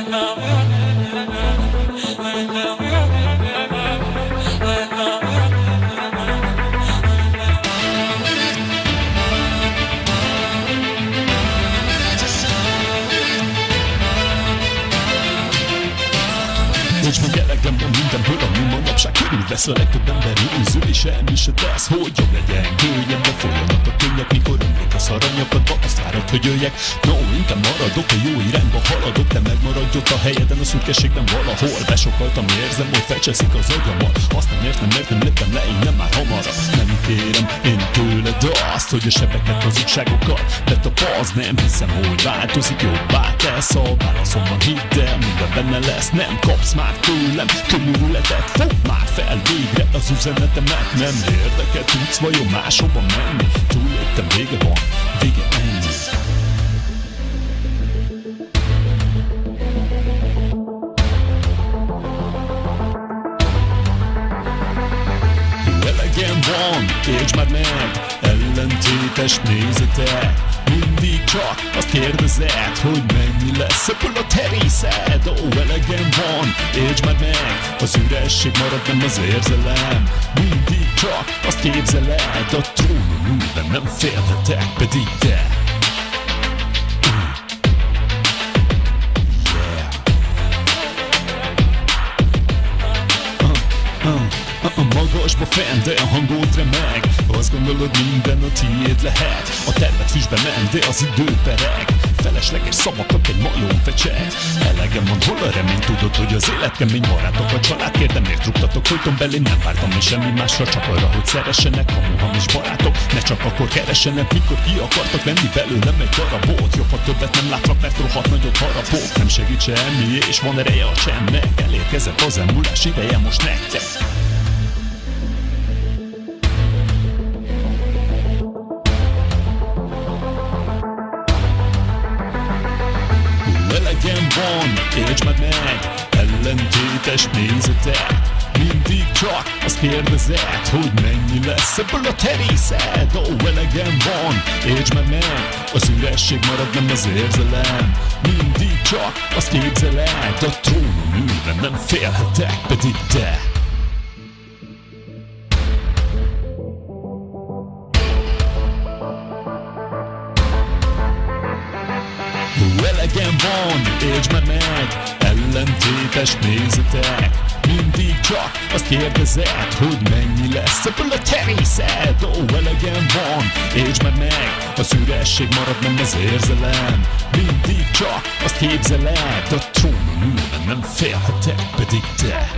Hogy meg elegem van mindenből, ami manapság körülvesz. A legtöbb ember őzül és semmi se tesz, hogy jobb legyen. Hölgyembe folyanak a könnyek, mikor emlékesz aranyakadba, azt várod, hogy jöjjek. No, inkább maradok, a jó irányba haladok. Te megmaradj ott a helyeden, a szürkeségben valahol. Besokaltam, érzem, hogy felcseszik az agyamat. Azt nem értem, léptem le innen már hamarabb. Nem kérem én tőled azt, hogy a sebeket, hazugságokat betapazd. Nem hiszem, hogy változik, jobbá tesz. A válaszomban hidd el, minden benne lesz. Nem kapsz már tőlem könyörületet, fogd már fel végre az üzenetemet. Nem érdekel, tudsz vajon máshova menni? Túléltem, vége van, vége ennyi. Elegem van, értsd már meg, ellentétes nézetek. Mindig csak azt kérdezed, hogy mennyi lesz ebből a terészed. Ó, elegem van, értsd már meg, az üresség marad, nem az érzelem. Mindig csak azt képzeled, a trónon ülve nem félhetek, pedig te. Magasba fenn, de a hangod remeg. Azt gondolod, minden a tiéd lehet. A tervet füstbe ment, de az idő pereg. Felesleges szavaknak egy majom fecseg. Elegem van, hol a remény? Tudod, hogy az élet kemény. Barátok, a család, kérdem, miért rúgtatok folyton belém? Nem vártam én semmi másra, csak arra, hogy szeressenek. Hamis barátok, ne csak akkor keressenek, mikor ki akartak venni belőlem egy darabot. Jobb, ha többet nem látlak, mert rohadt nagyot harapok. Nem segít semmi, és van ereje a csendnek. Elérkezett az elmúlás ideje most nektek. Elegem van, értsd már meg, ellentétes nézetek. Mindig csak azt kérdezed, hogy mennyi lesz ebből a terészed. Ó, elegem van, értsd már meg, az üresség marad, nem az érzelem. Mindig csak azt képzeled, a trónon ülve nem félhetek, pedig te. Elegem van, értsd már meg, ellentétes nézetek. Mindig csak azt kérdezed, hogy mennyi lesz ebből a terészed. Ó, elegem van, értsd már meg, az üresség marad, nem az érzelem. Mindig csak azt képzeled, a trónon ülve nem félhetek, pedig te.